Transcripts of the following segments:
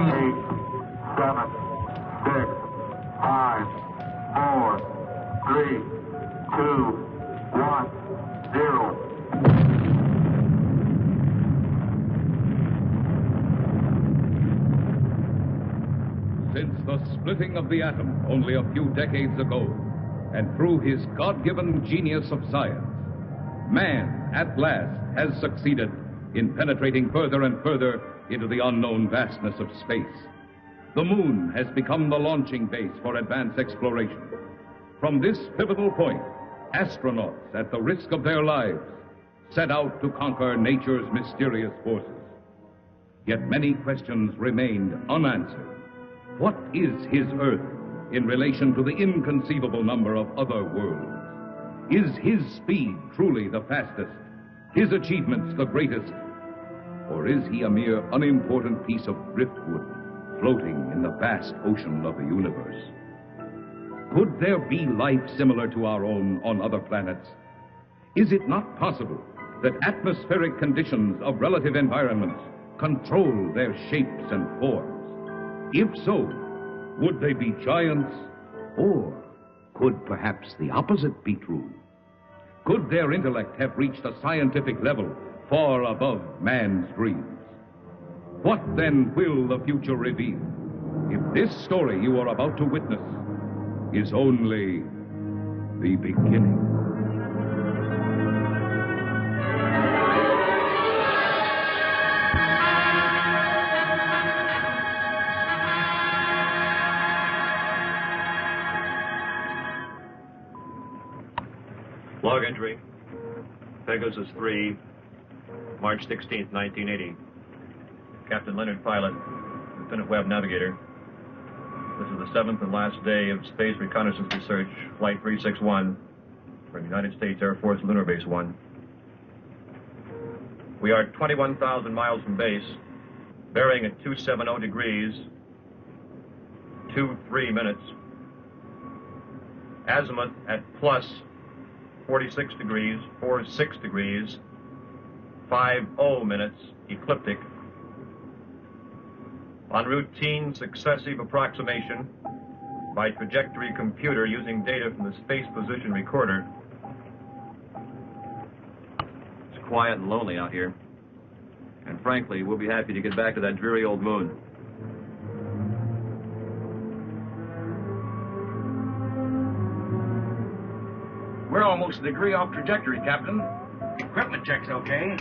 8, 7, 6, 5, 4, 3, 2, 1, 0. Since the splitting of the atom only a few decades ago, and through his God-given genius of science, man, at last, has succeeded in penetrating further and further into the unknown vastness of space. The moon has become the launching base for advanced exploration. From this pivotal point, astronauts, at the risk of their lives, set out to conquer nature's mysterious forces. Yet many questions remained unanswered. What is his Earth in relation to the inconceivable number of other worlds? Is his speed truly the fastest, his achievements the greatest? Or is he a mere unimportant piece of driftwood floating in the vast ocean of the universe? Could there be life similar to our own on other planets? Is it not possible that atmospheric conditions of relative environments control their shapes and forms? If so, would they be giants? Or could perhaps the opposite be true? Could their intellect have reached a scientific level far above man's dreams? What then will the future reveal if this story you are about to witness is only the beginning? Log entry, Pegasus 3, March 16th, 1980. Captain Leonard, pilot, Lieutenant Webb, navigator. This is the 7th and last day of Space Reconnaissance Research, Flight 361, from United States Air Force Lunar Base 1. We are 21,000 miles from base, bearing at 270 degrees, 23 minutes. Azimuth at plus 46 degrees, 46 degrees, 50 minutes, ecliptic. On routine successive approximation by trajectory computer using data from the Space Position Recorder. It's quiet and lonely out here. And frankly, we'll be happy to get back to that dreary old moon. We're almost a degree off trajectory, Captain. Equipment check's okay.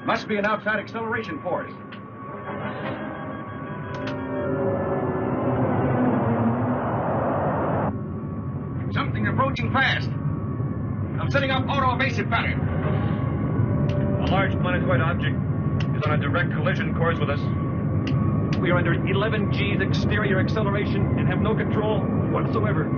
Must be an outside acceleration force. Something approaching fast. I'm setting up auto-evasive pattern. A large planetoid object is on a direct collision course with us. We are under 11 G's exterior acceleration and have no control whatsoever.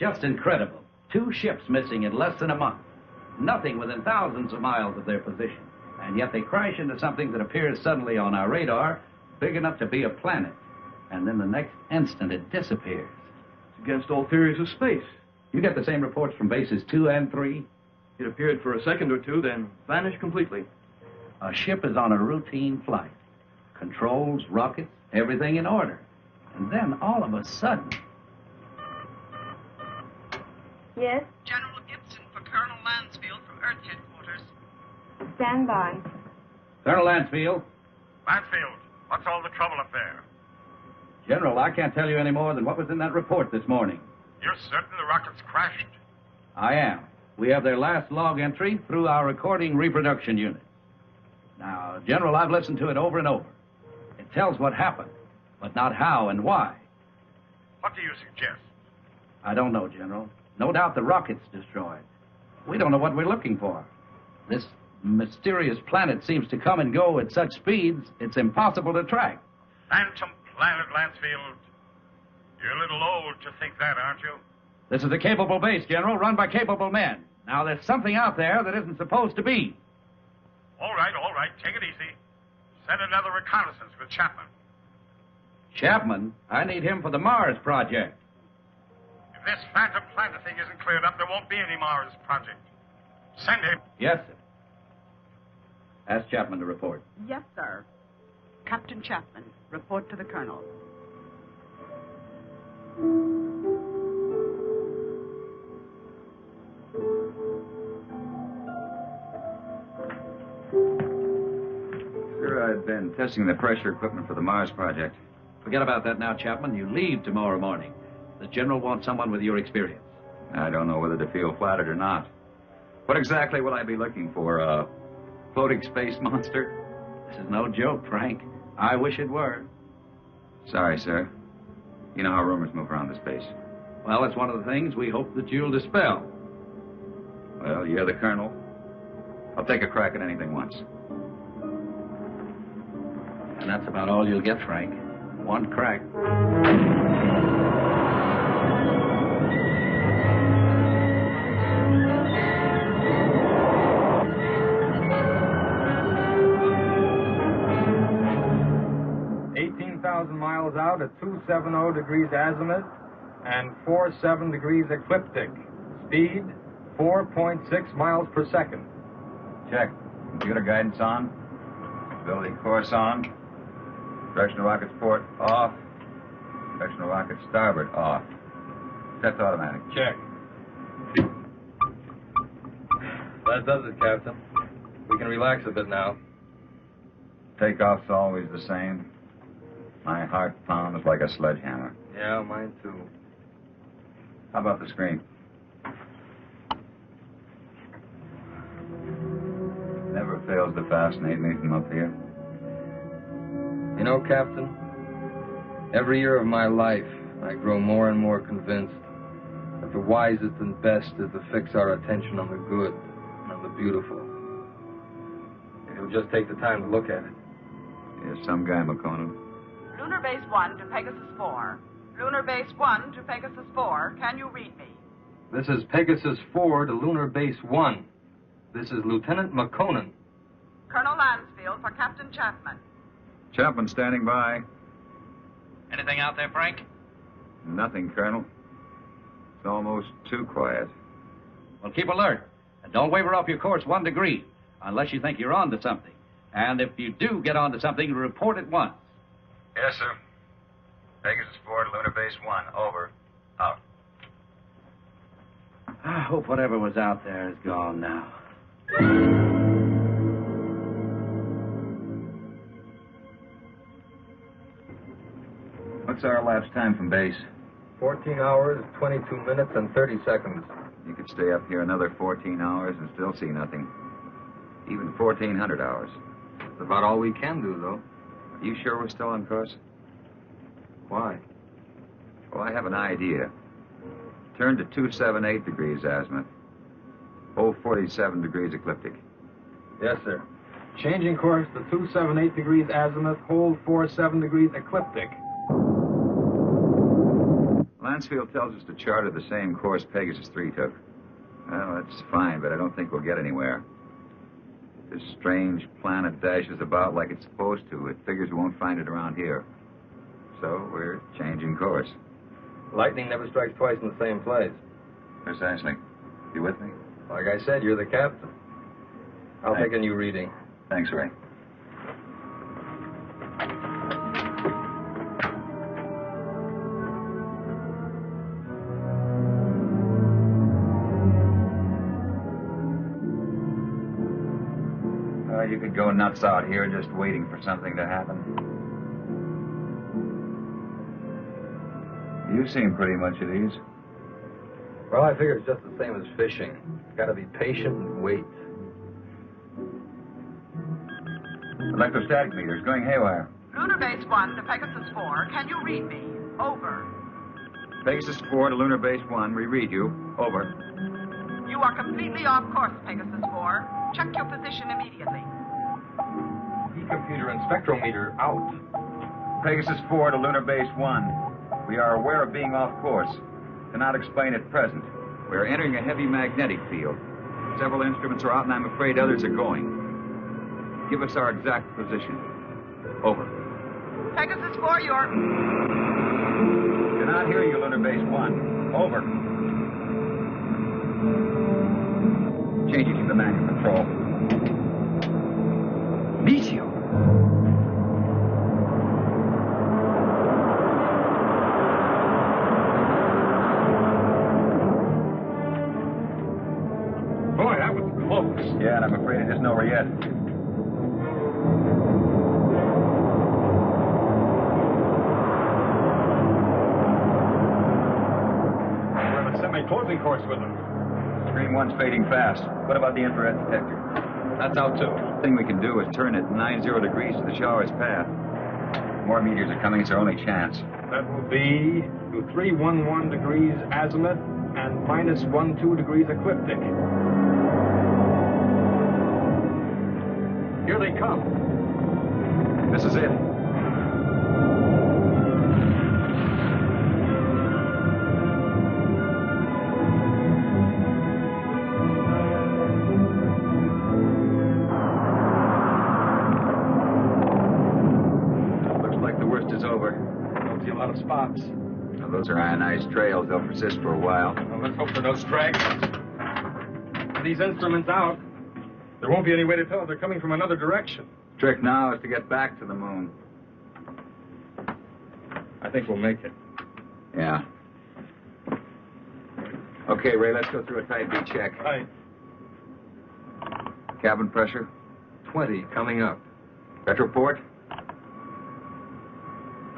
Just incredible. 2 ships missing in less than a month. Nothing within thousands of miles of their position. And yet they crash into something that appears suddenly on our radar, big enough to be a planet. And then the next instant it disappears. It's against all theories of space. You get the same reports from bases 2 and 3? It appeared for a second or two, then vanished completely. A ship is on a routine flight. Controls, rockets, everything in order. And then all of a sudden... Yes? General Gibson for Colonel Lansfield from Earth Headquarters. Stand by. Colonel Lansfield. Lansfield, what's all the trouble up there? General, I can't tell you any more than what was in that report this morning. You're certain the rockets crashed? I am. We have their last log entry through our recording reproduction unit. Now, General, I've listened to it over and over. It tells what happened, but not how and why. What do you suggest? I don't know, General. No doubt the rocket's destroyed. We don't know what we're looking for. This mysterious planet seems to come and go at such speeds, it's impossible to track. Phantom planet, Lansfield. You're a little old to think that, aren't you? This is a capable base, General, run by capable men. Now, there's something out there that isn't supposed to be. All right, take it easy. Send another reconnaissance with Chapman. Chapman? I need him for the Mars project. If this phantom planet thing isn't cleared up, there won't be any Mars project. Send him. Yes, sir. Ask Chapman to report. Yes, sir. Captain Chapman, report to the Colonel. Sir, I've been testing the pressure equipment for the Mars project. Forget about that now, Chapman. You leave tomorrow morning. The General wants someone with your experience. I don't know whether to feel flattered or not. What exactly will I be looking for? A floating space monster? This is no joke, Frank. I wish it were. Sorry, sir. You know how rumors move around this base. Well, it's one of the things we hope that you'll dispel. Well, you're the colonel. I'll take a crack at anything once. And that's about all you'll get, Frank. One crack. Miles out at 270 degrees azimuth and 47 degrees ecliptic. Speed 4.6 miles per second. Check. Computer guidance on. Stability course on. Direction of rocket's port off. Direction of rocket starboard off. Set to automatic. Check. That does it, Captain. We can relax a bit now. Takeoff's always the same. My heart pounds like a sledgehammer. Yeah, mine too. How about the screen? Never fails to fascinate me from up here. You know, Captain, every year of my life, I grow more and more convinced that the wisest and best is to fix our attention on the good and on the beautiful. It'll just take the time to look at it. You're some guy, McConan. Lunar Base 1 to Pegasus 4. Lunar Base 1 to Pegasus 4. Can you read me? This is Pegasus 4 to Lunar Base 1. This is Lieutenant McConan. Colonel Lansfield for Captain Chapman. Chapman standing by. Anything out there, Frank? Nothing, Colonel. It's almost too quiet. Well, keep alert. And don't waver off your course 1 degree, unless you think you're on to something. And if you do get on to something, report at once. Yes, sir. Pegasus 4 to Lunar Base 1. Over. Out. I hope whatever was out there is gone now. What's our elapsed time from base? 14 hours, 22 minutes, and 30 seconds. You could stay up here another 14 hours and still see nothing. Even 1,400 hours. That's about all we can do, though. Are you sure we're still on course? Why? Well, I have an idea. Turn to 278 degrees azimuth. Hold 47 degrees ecliptic. Yes, sir. Changing course to 278 degrees azimuth, hold 47 degrees ecliptic. Lansfield tells us to charter the same course Pegasus 3 took. Well, that's fine, but I don't think we'll get anywhere. This strange planet dashes about like it's supposed to. It figures we won't find it around here. So we're changing course. Lightning never strikes twice in the same place. Precisely. You with me? Like I said, you're the captain. I'll take a new reading. Thanks, Ray. You could go nuts out here just waiting for something to happen. You seem pretty much at ease. Well, I figure it's just the same as fishing. Gotta be patient and wait. Electrostatic meters going haywire. Lunar Base 1 to Pegasus 4. Can you read me? Over. Pegasus 4 to Lunar Base 1. We read you. Over. You are completely off course, Pegasus 4. Check your position immediately. Computer and spectrometer out. Pegasus 4 to Lunar Base 1. We are aware of being off course. Cannot explain at present. We are entering a heavy magnetic field. Several instruments are out, and I'm afraid others are going. Give us our exact position. Over. Pegasus 4, you're... Cannot hear you, Lunar Base 1. Over. Changing to the manual control. Meteor. Boy, that was close. Yeah, and I'm afraid it isn't over yet. We're on a semi-closing course with them. Screen 1's fading fast. What about the infrared detector? That's out, too. The thing we can do is turn it 90 degrees to the shower's path. More meteors are coming. It's our only chance. That will be to 311 degrees azimuth and minus 12 degrees ecliptic. Here they come. This is it. Of spots. Now, those are ionized trails. They'll persist for a while. Well, let's hope for no stragglers. With these instruments out, there won't be any way to tell if they're coming from another direction. Trick now is to get back to the moon. I think we'll make it. Yeah. Okay, Ray, let's go through a tight beat check. Right. Cabin pressure? 20 coming up. Retroport?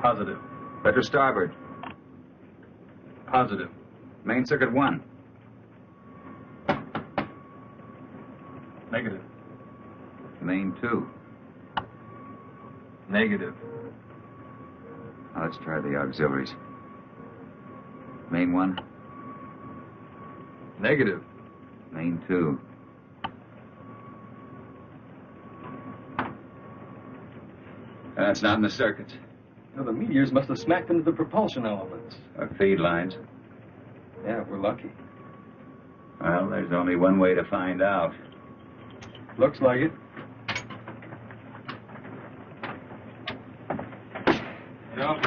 Positive. Retro starboard? Positive. Main circuit 1? Negative. Main 2? Negative. Now let's try the auxiliaries. Main 1? Negative. Main 2? That's not in the circuits. Well, the meteors must have smacked into the propulsion elements. Feed lines. Yeah, we're lucky. Well, there's only one way to find out. Looks like it. You know,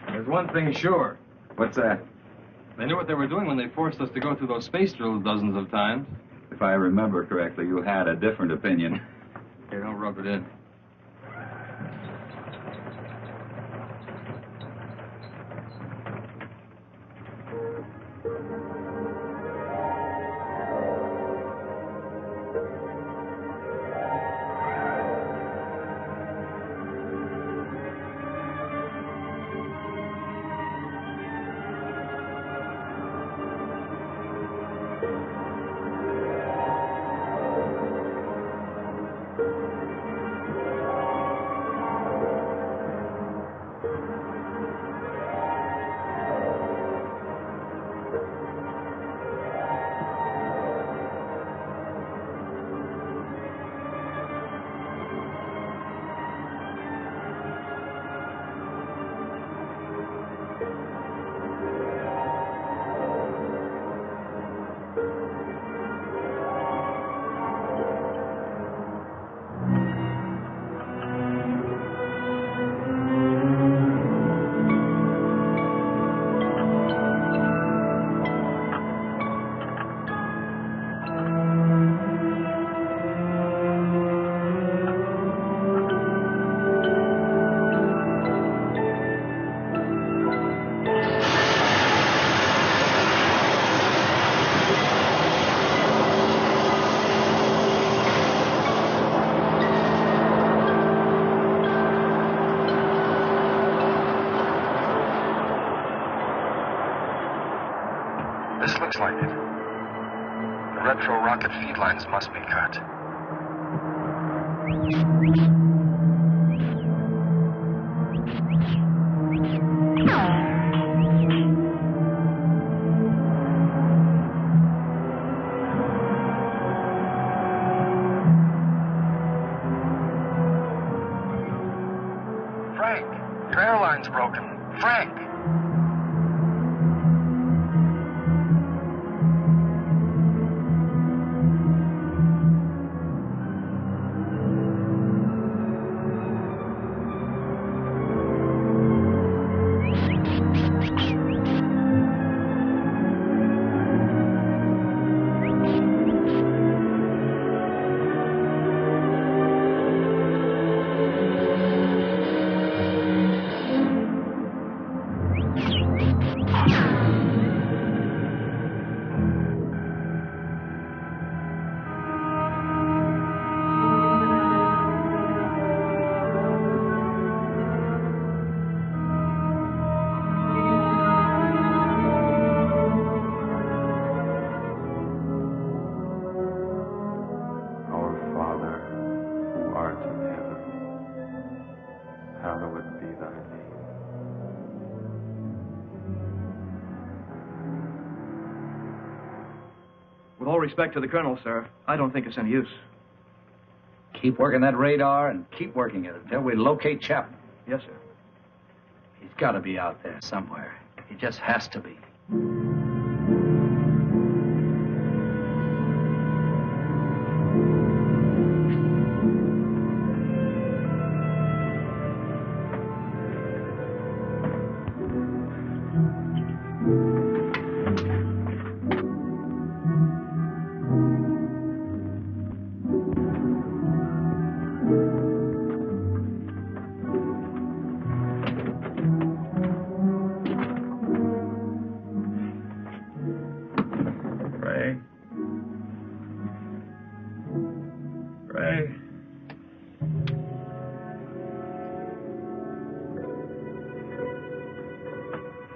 there's one thing sure. What's that? They knew what they were doing when they forced us to go through those space drills dozens of times. If I remember correctly, you had a different opinion. Here, don't rub it in. sighted. The retro rocket feed lines must be cut. Frank, your airline's broken. Frank! With all respect to the colonel, sir, I don't think it's any use. Keep working that radar and keep working it until we locate Chapman. Yes, sir. He's got to be out there somewhere. He just has to be.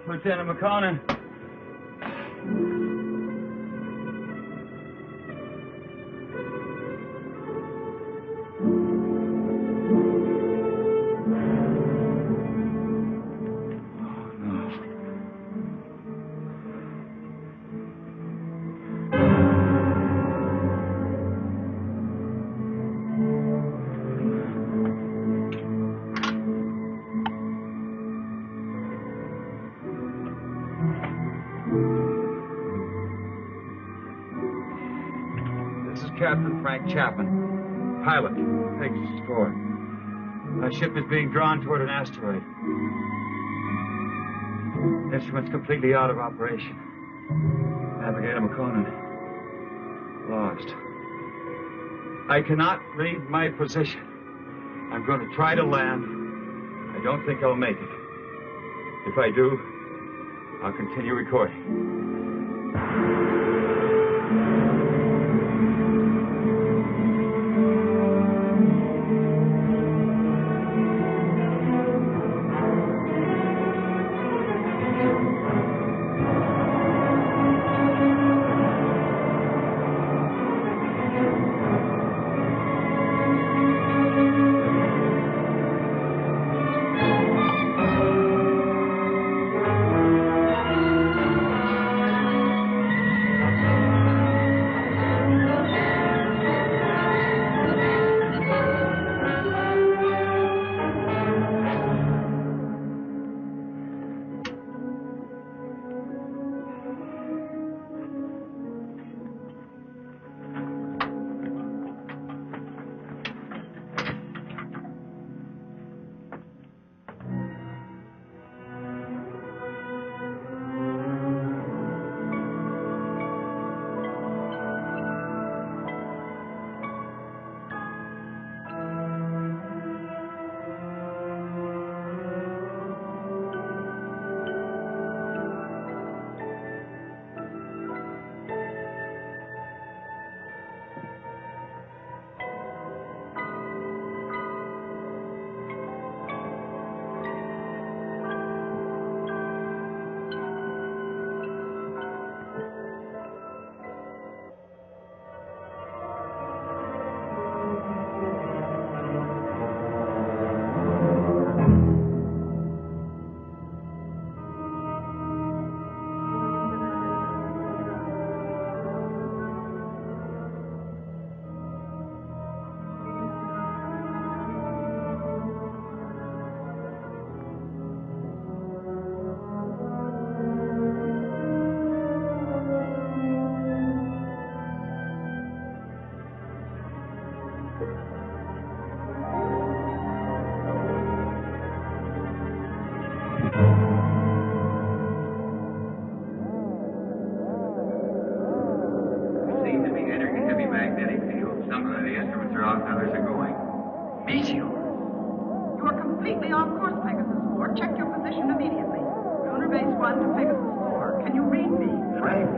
Lieutenant McConnell. Captain Frank Chapman, pilot, Pegasus 4. Our ship is being drawn toward an asteroid. Instruments completely out of operation. Navigator McConan, lost. I cannot read my position. I'm going to try to land. I don't think I'll make it. If I do, I'll continue recording. check your position immediately. Lunar Base 1 to Pegasus 4. Can you read me? Frank,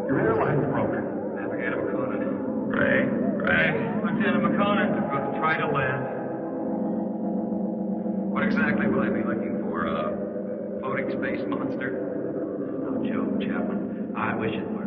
your airline's broken. Navigator McConan. Ray. Lieutenant McConan. Try to land. What exactly will I be looking for? A floating space monster? No joke, Chapman. I wish it were.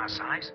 Size?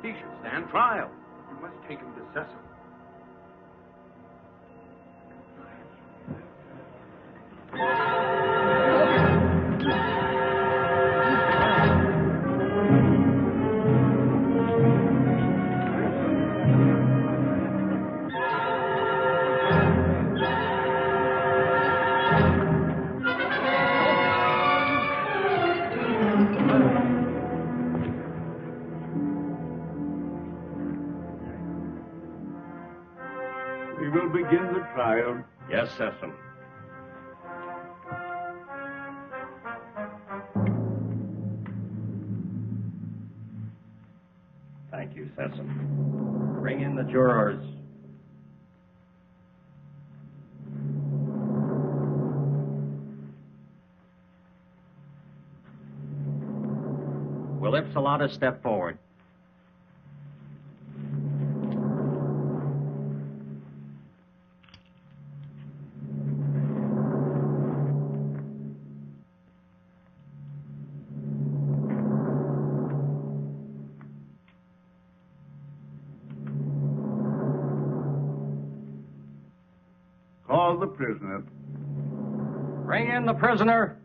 He should stand trial. You must take him to Cecil. We will begin the trial. Yes, Cecil. Thank you, Cecil. Bring in the jurors. Will Ipsilata step forward? Call the prisoner. Bring in the prisoner.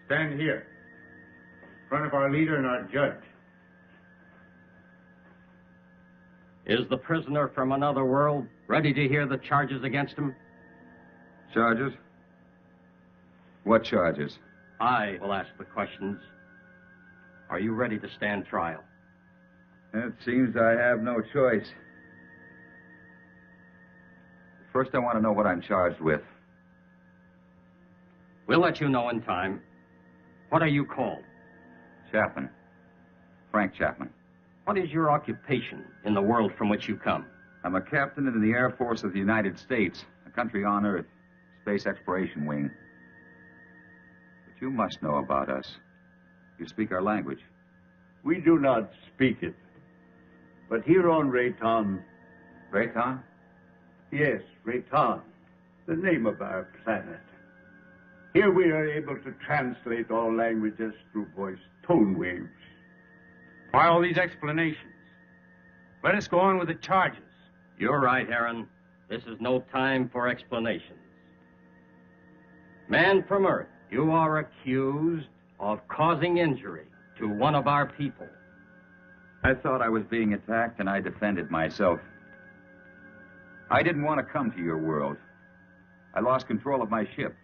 Stand here, in front of our leader and our judge. Is the prisoner from another world ready to hear the charges against him? Charges? What charges? I will ask the questions. Are you ready to stand trial? It seems I have no choice. First, I want to know what I'm charged with. We'll let you know in time. What are you called? Chapman. Frank Chapman. What is your occupation in the world from which you come? I'm a captain in the Air Force of the United States, a country on Earth, Space Exploration Wing. But you must know about us. You speak our language. We do not speak it. But here on Rayton... Rayton? Yes, Rayton, the name of our planet. Here we are able to translate all languages through voice tone waves. Why all these explanations? Let us go on with the charges. You're right, Aaron. This is no time for explanations. Man from Earth, you are accused of causing injury to one of our people. I thought I was being attacked, and I defended myself. I didn't want to come to your world. I lost control of my ship.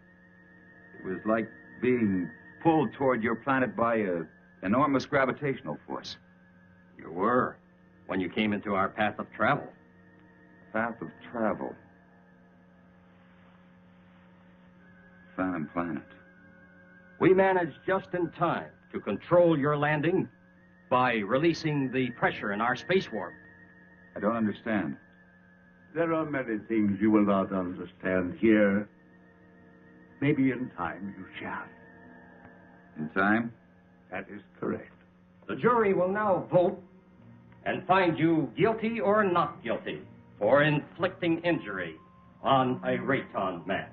It was like being pulled toward your planet by an enormous gravitational force. You were, when you came into our path of travel. Path of travel. Phantom Planet. We managed just in time to control your landing by releasing the pressure in our space warp. I don't understand. There are many things you will not understand here. Maybe in time you shall. In time? That is correct. The jury will now vote and find you guilty or not guilty for inflicting injury on a Rayton man.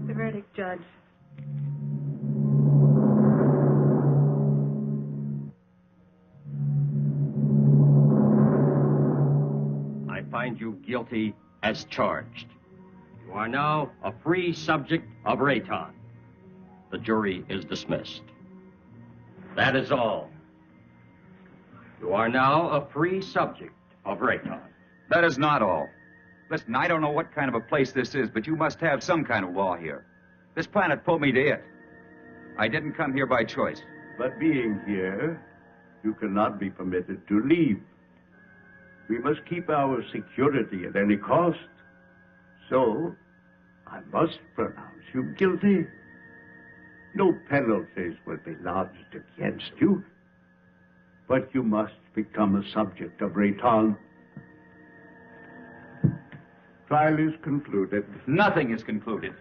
The verdict, Judge. I find you guilty as charged. You are now a free subject of Rayton. The jury is dismissed. That is all. You are now a free subject of Rayton. That is not all. Listen, I don't know what kind of a place this is, but you must have some kind of law here. This planet pulled me to it. I didn't come here by choice. But being here, you cannot be permitted to leave. We must keep our security at any cost. So, I must pronounce you guilty. No penalties will be lodged against you. But you must become a subject of Rayton. Trial is concluded. Nothing is concluded.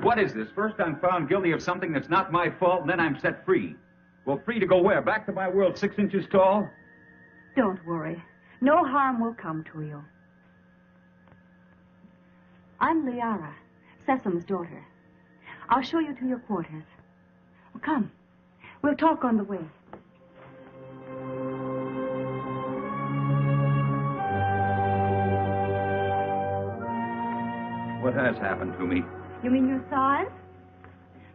What is this? First I'm found guilty of something that's not my fault, and then I'm set free. Well, free to go where? Back to my world 6 inches tall? Don't worry. No harm will come to you. I'm Liara, Sesam's daughter. I'll show you to your quarters. Well, come. We'll talk on the way. What has happened to me? You mean your size?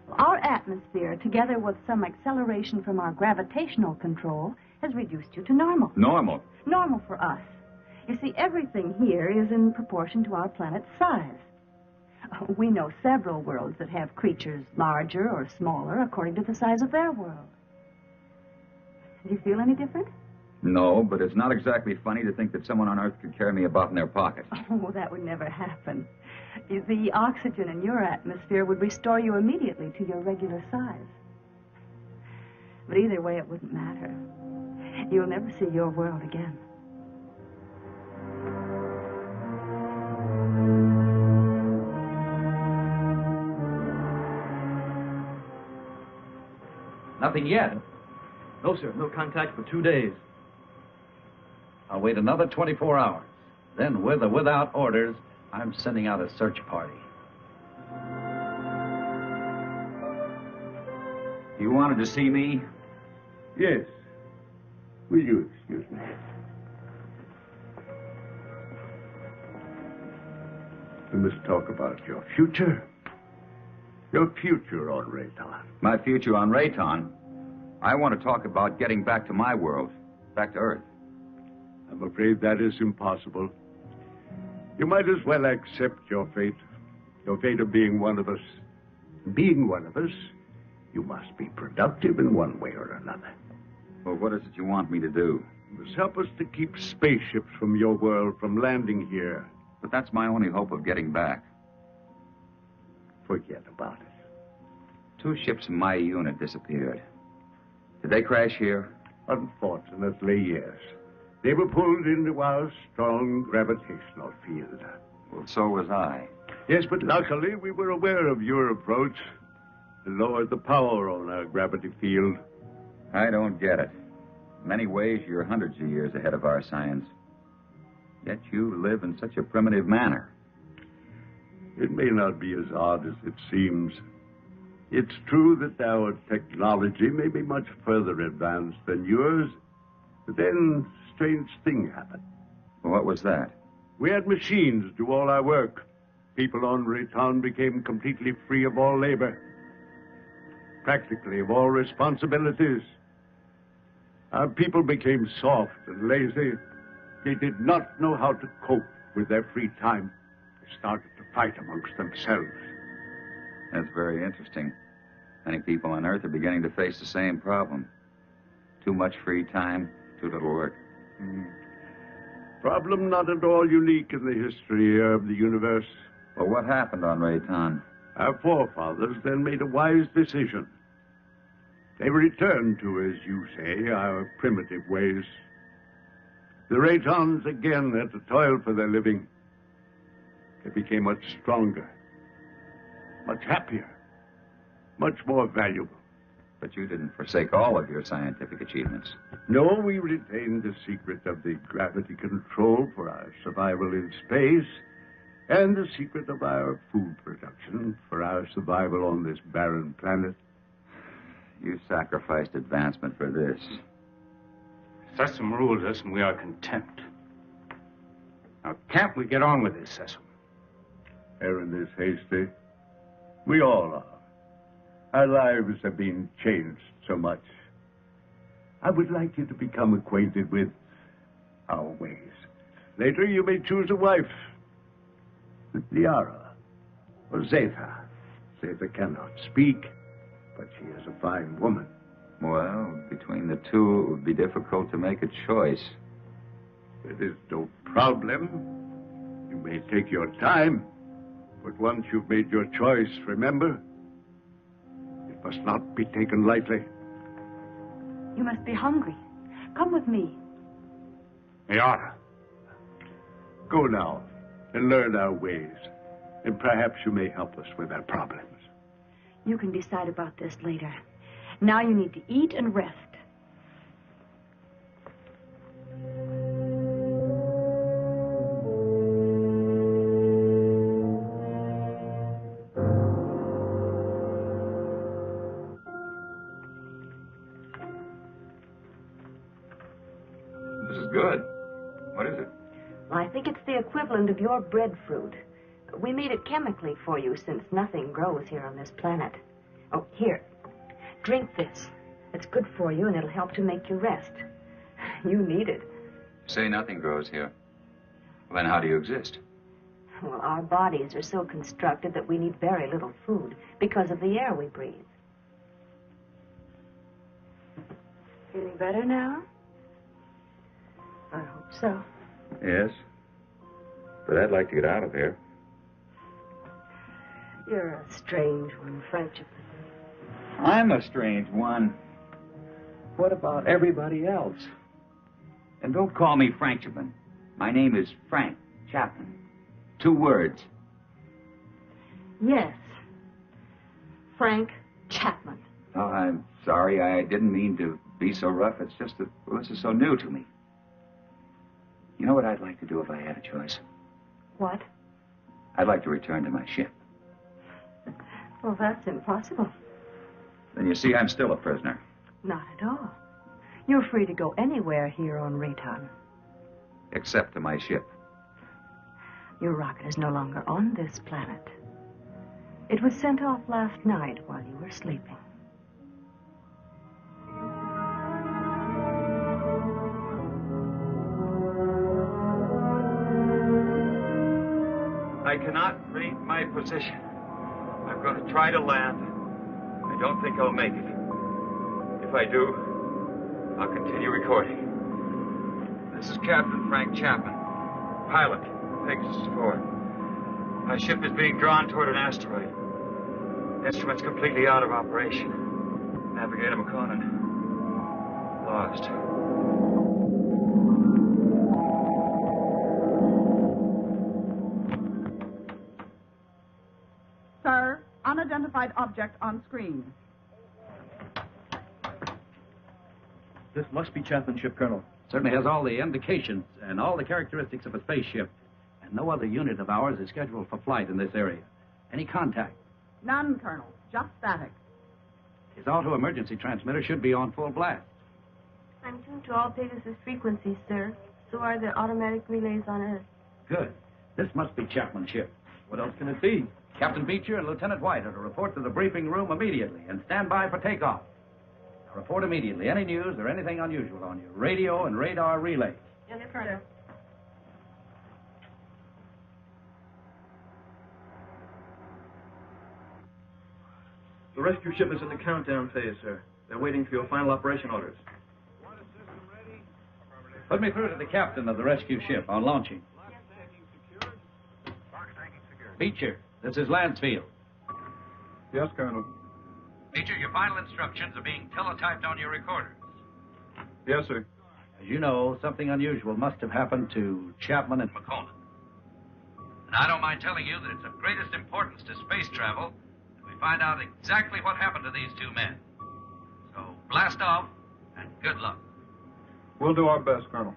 Well, our atmosphere, together with some acceleration from our gravitational control, has reduced you to normal. Normal? Normal for us. You see, everything here is in proportion to our planet's size. We know several worlds that have creatures larger or smaller according to the size of their world. Do you feel any different? No, but it's not exactly funny to think that someone on Earth could carry me about in their pocket. Oh, that would never happen. The oxygen in your atmosphere would restore you immediately to your regular size. But either way, it wouldn't matter. You'll never see your world again. Nothing yet. No, sir. No contact for 2 days. I'll wait another 24 hours. Then, with or without orders, I'm sending out a search party. You wanted to see me? Yes. Will you excuse me? We must talk about your future. Your future on Rayton. My future on Rayton? I want to talk about getting back to my world, back to Earth. I'm afraid that is impossible. You might as well accept your fate of being one of us. Being one of us, you must be productive in one way or another. Well, what is it you want me to do? You must help us to keep spaceships from your world from landing here. But that's my only hope of getting back. Forget about it. 2 ships in my unit disappeared. Did they crash here? Unfortunately, yes. They were pulled into our strong gravitational field. Well, so was I. Yes, but luckily we were aware of your approach and lowered the power on our gravity field. I don't get it. In many ways, you're hundreds of years ahead of our science. Yet you live in such a primitive manner. It may not be as odd as it seems. It's true that our technology may be much further advanced than yours, but then a strange thing happened. Well, what was that? We had machines do all our work. People on Rayton became completely free of all labor, practically of all responsibilities. Our people became soft and lazy. They did not know how to cope with their free time. They started to fight amongst themselves. That's very interesting. Many people on Earth are beginning to face the same problem. Too much free time, too little work. Problem not at all unique in the history of the universe. Well, what happened on Rayton? Our forefathers then made a wise decision. They returned to, as you say, our primitive ways. The Raytons again had to toil for their living. They became much stronger, much happier, much more valuable. But you didn't forsake all of your scientific achievements. No, we retained the secret of the gravity control for our survival in space, and the secret of our food production for our survival on this barren planet. You sacrificed advancement for this. Sesame rules us, and we are content. Now, can't we get on with this, Sesame? Errand is hasty. We all are. Our lives have been changed so much. I would like you to become acquainted with our ways. Later, you may choose a wife. Liara or Zeta. Zeta cannot speak, but she is a fine woman. Well, between the two, it would be difficult to make a choice. It is no problem. You may take your time, but once you've made your choice, remember, it must not be taken lightly. You must be hungry. Come with me. Liara, go now and learn our ways, and perhaps you may help us with our problems. You can decide about this later. Now you need to eat and rest. This is good. What is it? I think it's the equivalent of your breadfruit. We made it chemically for you since nothing grows here on this planet. Oh, here. Drink this. It's good for you and it'll help to make you rest. You need it. Say nothing grows here. Well, then how do you exist? Well, our bodies are so constructed that we need very little food because of the air we breathe. Feeling better now? I hope so. Yes. But I'd like to get out of here. You're a strange one, Frank. I'm a strange one. What about everybody else? And don't call me Frank Chapman. My name is Frank Chapman. 2 words. Yes. Frank Chapman. Oh, I'm sorry. I didn't mean to be so rough. It's just that, well, this is so new to me. You know what I'd like to do if I had a choice? What? I'd like to return to my ship. Well, that's impossible. Then you see, I'm still a prisoner. Not at all. You're free to go anywhere here on Rayton. Except to my ship. Your rocket is no longer on this planet. It was sent off last night while you were sleeping. I cannot read my position. I'm going to try to land. I don't think I'll make it. If I do, I'll continue recording. This is Captain Frank Chapman, pilot, Pegasus 4. My ship is being drawn toward an asteroid. Instruments completely out of operation. Navigator McConan lost. Sir, unidentified object on screen. This must be Chapman's ship, Colonel. Certainly has all the indications and all the characteristics of a spaceship. And no other unit of ours is scheduled for flight in this area. Any contact? None, Colonel. Just static. His auto-emergency transmitter should be on full blast. I'm tuned to all Pegasus frequencies, sir. So are the automatic relays on Earth. Good. This must be Chapman's ship. What else can it be? Captain Beecher and Lieutenant White are to report to the briefing room immediately and stand by for takeoff. Now report immediately any news or anything unusual on your radio and radar relays. Yes, Colonel. The rescue ship is in the countdown phase, sir. They're waiting for your final operation orders. Put me through to the captain of the rescue ship on launching. Beecher, this is Lansfield. Yes, Colonel. Beecher, your final instructions are being teletyped on your recorders. Yes, sir. As you know, something unusual must have happened to Chapman and McConan. And I don't mind telling you that it's of greatest importance to space travel that we find out exactly what happened to these two men. So blast off, and good luck. We'll do our best, Colonel.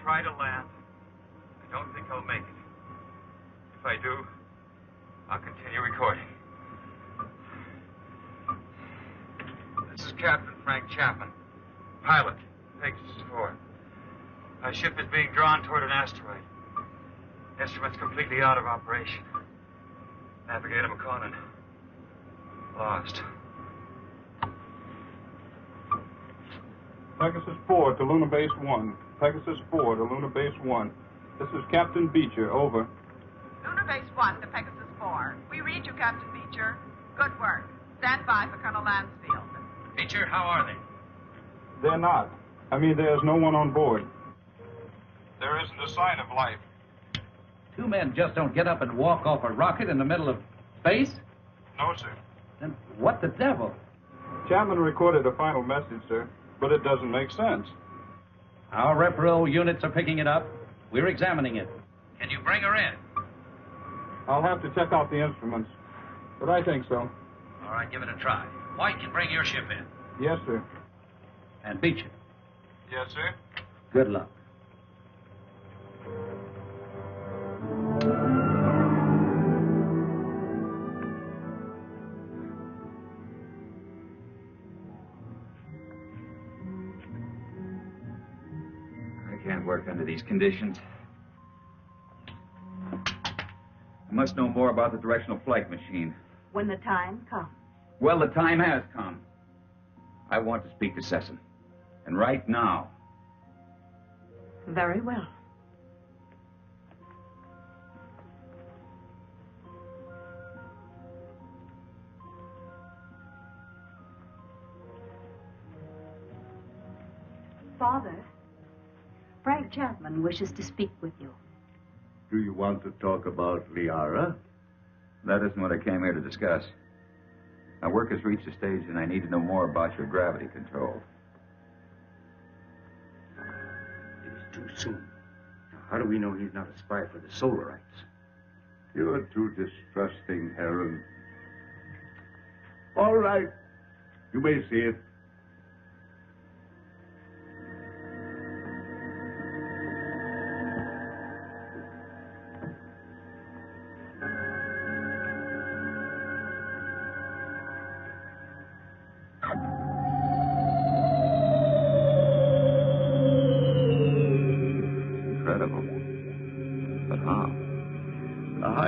Try to land. I don't think I'll make it. If I do, I'll continue recording. This is Captain Frank Chapman, pilot, Pegasus 4. My ship is being drawn toward an asteroid. Instruments completely out of operation. Navigator McConan lost. Pegasus 4 to Lunar Base 1. Pegasus 4 to Lunar Base 1. This is Captain Beecher, over. Lunar Base 1 to Pegasus 4. We read you, Captain Beecher. Good work. Stand by for Colonel Lansfield. Beecher, how are they? They're not. I mean, there's no one on board. There isn't a sign of life. Two men just don't get up and walk off a rocket in the middle of space? No, sir. Then what the devil? Chapman recorded a final message, sir, but it doesn't make sense. Our referral units are picking it up. We're examining it. Can you bring her in? I'll have to check out the instruments, but I think so. All right, give it a try. White can bring your ship in. Yes, sir. And Beecher. Yes, sir. Good luck. I can't work under these conditions. I must know more about the directional flight machine. When the time comes. Well, the time has come. I want to speak to Sesson. And right now. Very well. Father, Frank Chapman wishes to speak with you. Do you want to talk about Liara? That isn't what I came here to discuss. My work has reached a stage and I need to know more about your gravity control. It is too soon. Now, how do we know he's not a spy for the Solarites? You're too distrusting, Heron. All right. You may see it.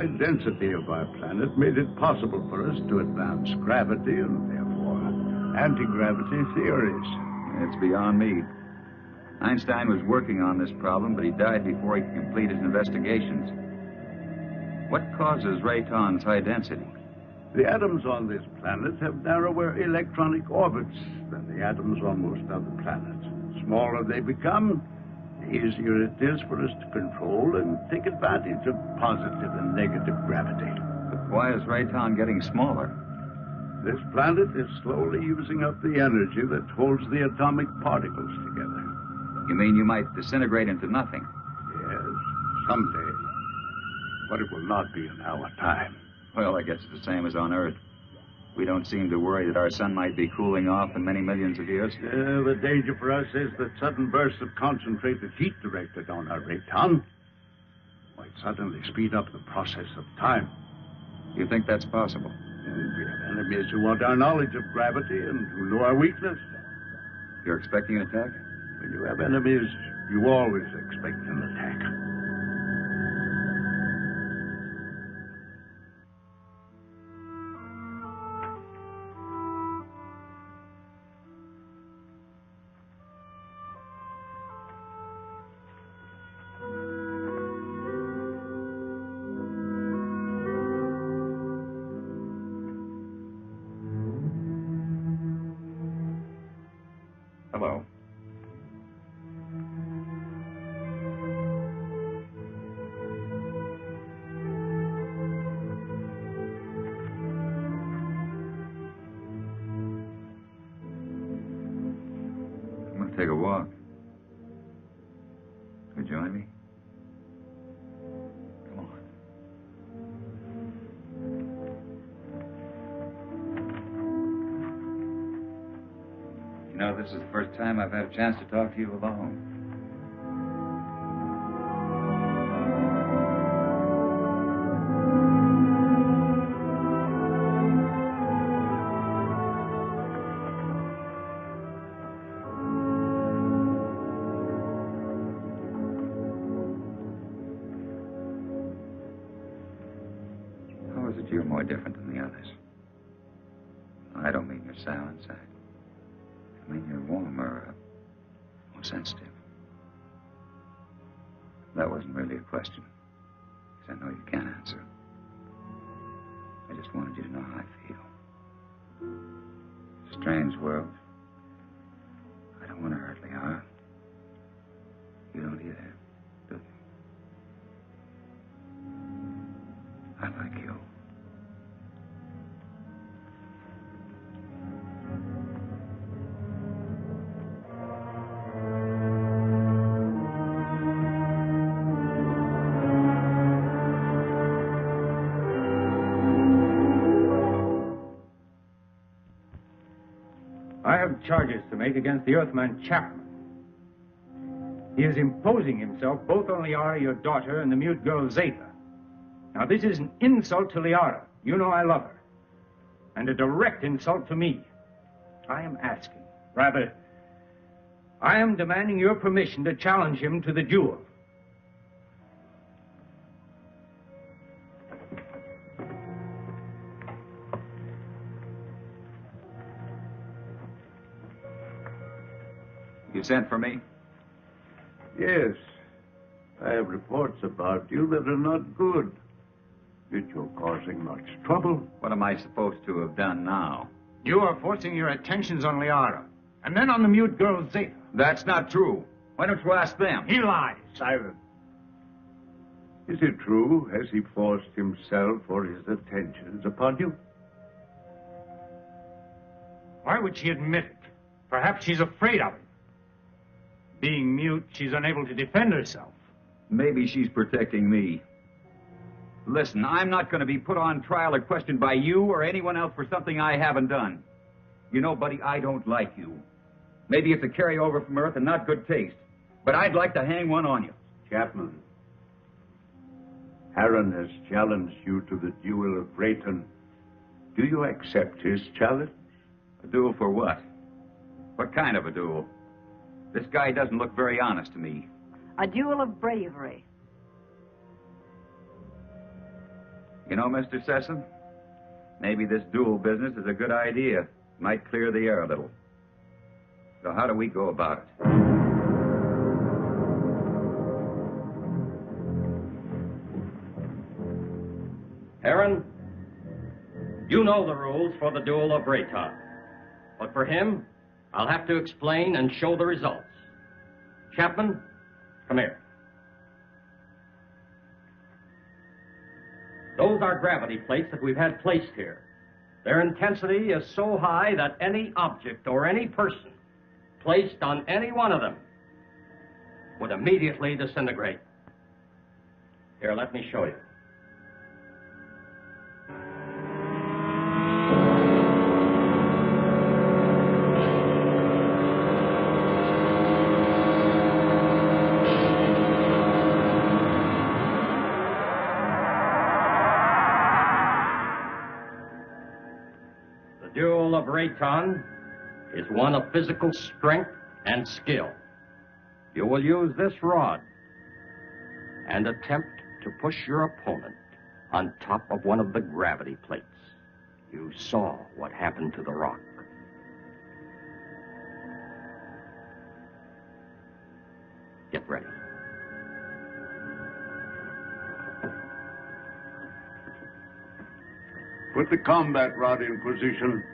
The density of our planet made it possible for us to advance gravity and therefore anti-gravity theories. It's beyond me. Einstein was working on this problem, but he died before he could complete his investigations. What causes Rayton's high density? The atoms on this planet have narrower electronic orbits than the atoms on most other planets. The smaller they become, the easier it is for us to control and take advantage of positive and negative gravity. But why is Rayton getting smaller? This planet is slowly using up the energy that holds the atomic particles together. You mean you might disintegrate into nothing? Yes, someday. But it will not be in our time. Well, I guess it's the same as on Earth. We don't seem to worry that our sun might be cooling off in many millions of years. The danger for us is that sudden bursts of concentrated heat directed on our Rayton might suddenly speed up the process of time. You think that's possible? And we have enemies who want our knowledge of gravity and who know our weakness. You're expecting an attack? When you have enemies, you always expect an attack. Hello. I'm going to take a walk. Could you join me? Come on. You know, this is the first time I've had a chance to talk to you alone. How is it you're more different than the others? I don't mean you're sour inside. I mean, you're warmer, more sensitive. That wasn't really a question, because I know you can't answer. I just wanted you to know how I feel. Strange world. I don't want to hurt Liara. You don't either, do you? I like you. charges to make against the Earthman Chapman. He is imposing himself both on Liara, your daughter, and the mute girl Zeta. Now, this is an insult to Liara. You know I love her. And a direct insult to me. I am asking, rather, I am demanding your permission to challenge him to the duel. You sent for me? Yes. I have reports about you that are not good. That you're causing much trouble. What am I supposed to have done now? You are forcing your attentions on Liara, and then on the mute girl Zeta. That's not true. Why don't you ask them? He lies. Siren. Is it true? Has he forced himself or his attentions upon you? Why would she admit it? Perhaps she's afraid of him. Being mute, she's unable to defend herself. Maybe she's protecting me. Listen, I'm not going to be put on trial or questioned by you or anyone else for something I haven't done. You know, buddy, I don't like you. Maybe it's a carryover from Earth and not good taste, but I'd like to hang one on you. Chapman, Harron has challenged you to the duel of Rayton. Do you accept his challenge? A duel for what? What kind of a duel? This guy doesn't look very honest to me. A duel of bravery. You know, Mr. Sesson, maybe this duel business is a good idea. Might clear the air a little. So how do we go about it? Harron, you know the rules for the duel of Rayton. But for him, I'll have to explain and show the results. Chapman, come here. Those are gravity plates that we've had placed here. Their intensity is so high that any object or any person placed on any one of them would immediately disintegrate. Here, let me show you. The duel of Rayton is one of physical strength and skill. You will use this rod and attempt to push your opponent on top of one of the gravity plates. You saw what happened to the rock. Get ready. Put the combat rod in position.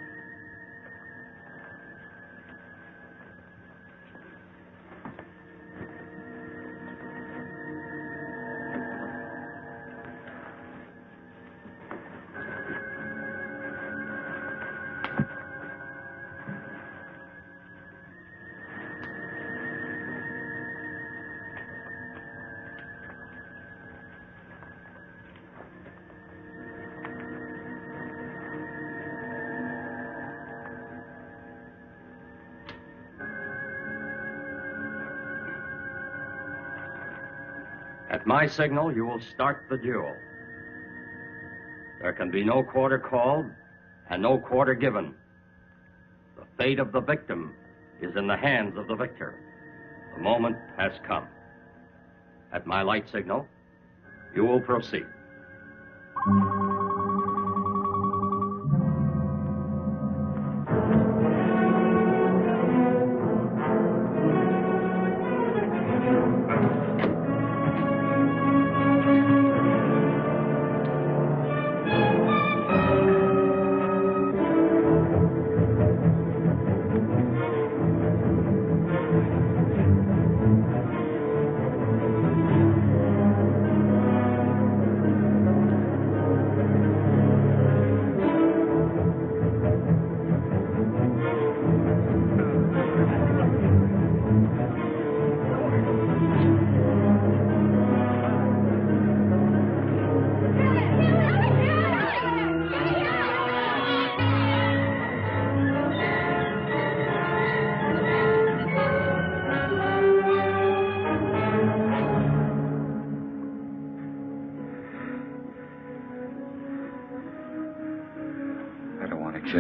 At my signal, you will start the duel. There can be no quarter called and no quarter given. The fate of the victim is in the hands of the victor. The moment has come. At my light signal, you will proceed.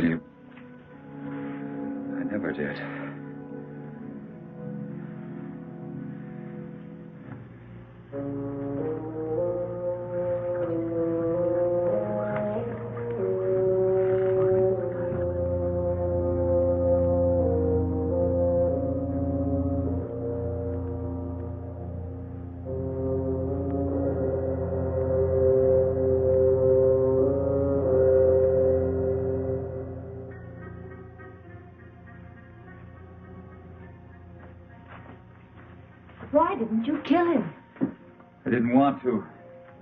to you. I never did. Why didn't you kill him? I didn't want to.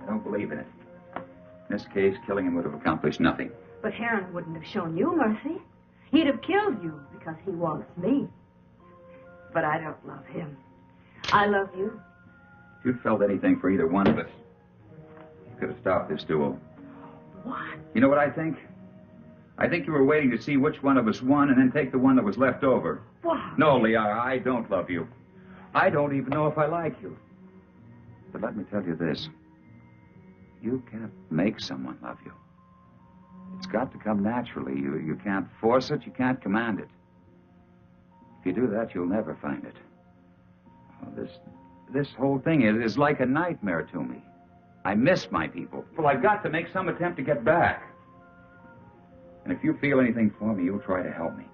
I don't believe in it. In this case, killing him would have accomplished nothing. But Heron wouldn't have shown you mercy. He'd have killed you because he wants me. But I don't love him. I love you. If you'd felt anything for either one of us, you could have stopped this duel. What? You know what I think? I think you were waiting to see which one of us won and then take the one that was left over. What? No, Liara, I don't love you. I don't even know if I like you. But let me tell you this. You can't make someone love you. It's got to come naturally. You can't force it. You can't command it. If you do that, you'll never find it. Oh, this whole thing is like a nightmare to me. I miss my people. Well, I've got to make some attempt to get back. And if you feel anything for me, you'll try to help me.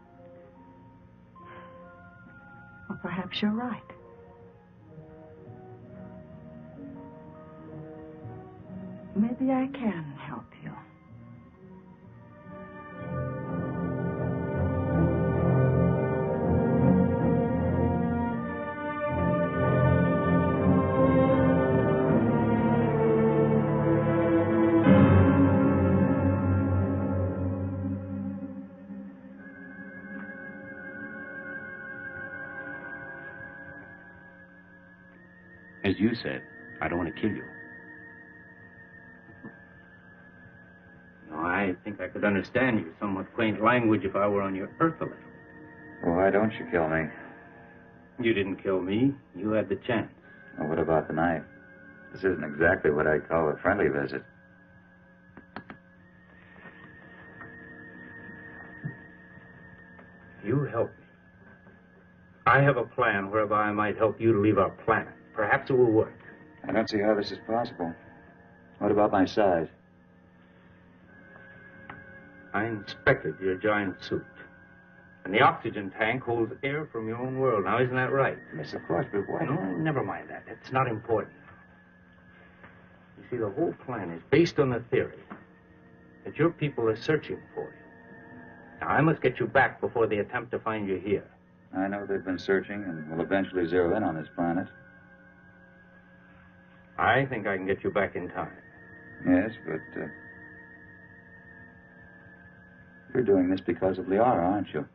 Well, perhaps you're right. Maybe I can help you. As you said, I don't want to kill you. I think I could understand your somewhat quaint language if I were on your Earth a little. Well, why don't you kill me? You didn't kill me. You had the chance. Well, what about the knife? This isn't exactly what I'd call a friendly visit. You help me. I have a plan whereby I might help you to leave our planet. Perhaps it will work. I don't see how this is possible. What about my size? I inspected your giant suit. And the oxygen tank holds air from your own world. Now, isn't that right? Yes, of course, but why? No, never mind that. It's not important. You see, the whole plan is based on the theory that your people are searching for you. Now, I must get you back before they attempt to find you here. I know they've been searching and will eventually zero in on this planet. I think I can get you back in time. Yes, but you're doing this because of Liara, aren't you?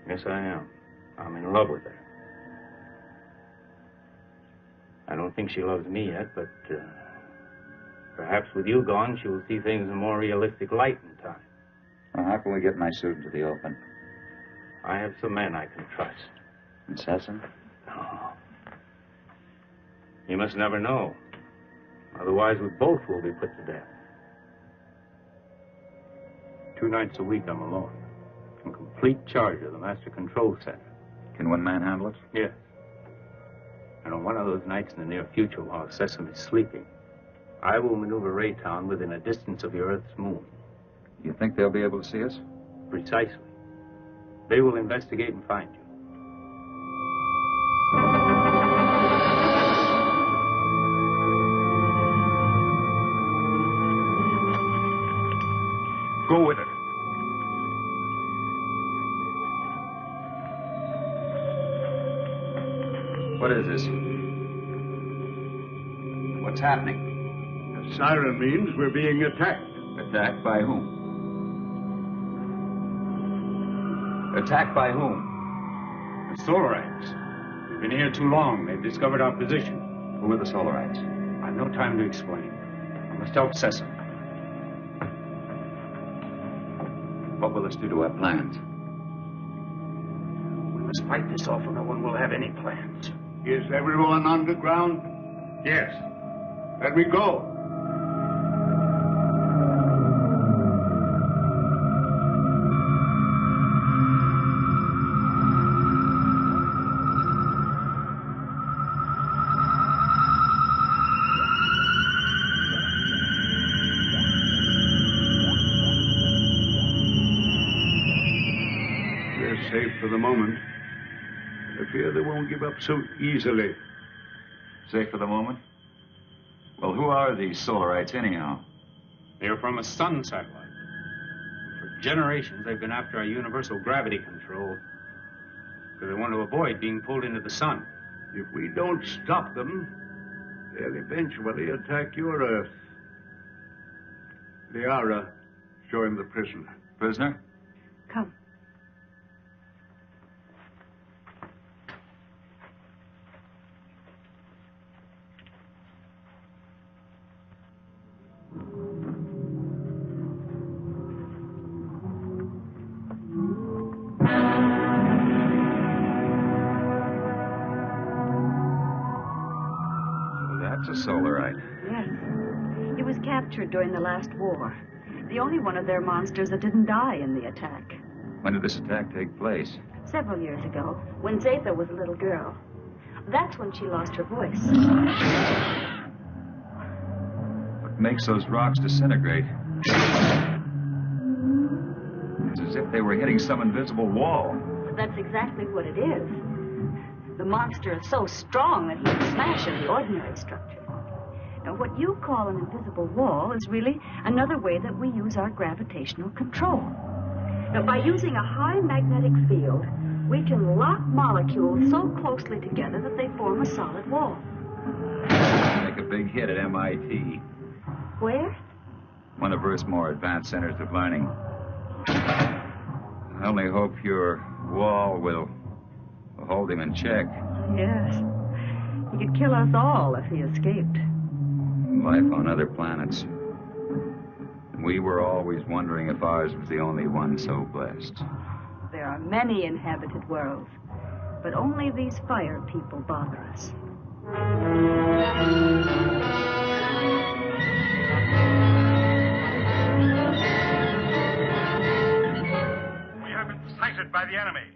Yes, I am. I'm in love with her. I don't think she loves me yet, but perhaps with you gone, she will see things in a more realistic light in time. Well, how can we get my suit into the open? I have some men I can trust. Incessant? No. You must never know. Otherwise, we both will be put to death. 2 nights a week, I'm alone. In complete charge of the Master Control Center. Can one man handle it? Yes. And on one of those nights in the near future, while Sesame's sleeping, I will maneuver Raytown within a distance of your Earth's moon. You think they'll be able to see us? Precisely. They will investigate and find you. Go with her. What is this? What's happening? The siren means we're being attacked. Attacked by whom? Attacked by whom? The Solarites. We've been here too long. They've discovered our position. Who are the Solarites? I've no time to explain. I must help Sesame. What will this do to our plans? We must fight this off or no one will have any plans. Is everyone underground? Yes. Let me go. won't give up so easily. Safe for the moment? Well, who are these Solarites, anyhow? They're from a sun satellite. For generations, they've been after our universal gravity control because they want to avoid being pulled into the sun. If we don't stop them, they'll eventually attack your Earth. Liara, show him the prisoner. Prisoner? Come. That's a Solarite. Yes. He was captured during the last war. The only one of their monsters that didn't die in the attack. When did this attack take place? Several years ago, when Zatha was a little girl. That's when she lost her voice. What makes those rocks disintegrate? It's as if they were hitting some invisible wall. That's exactly what it is. The monster is so strong that he can smash any ordinary structure. Now, what you call an invisible wall is really another way that we use our gravitational control. Now, by using a high magnetic field, we can lock molecules so closely together that they form a solid wall. Make a big hit at MIT. Where? One of Earth's more advanced centers of learning. I only hope your wall will hold him in check. Yes. He could kill us all if he escaped. Life on other planets. We were always wondering if ours was the only one so blessed. There are many inhabited worlds, but only these fire people bother us. We have been sighted by the enemy.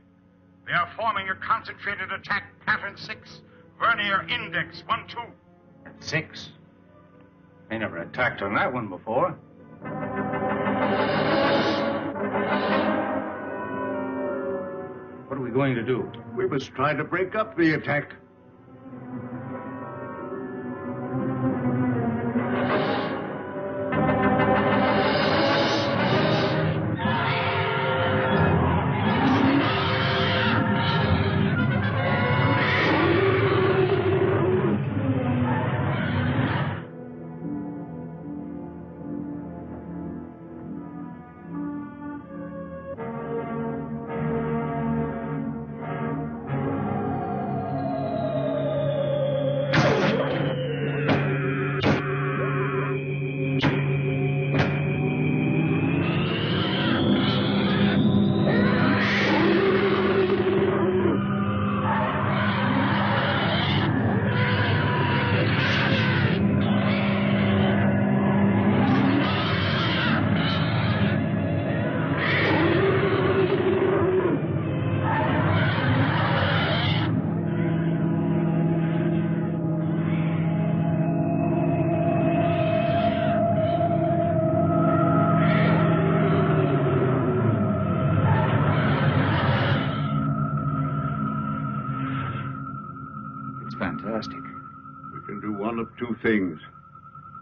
They are forming a concentrated attack, pattern 6, vernier index 1-2. 6? They never attacked on that one before. What are we going to do? We must try to break up the attack. Fantastic. We can do one of two things.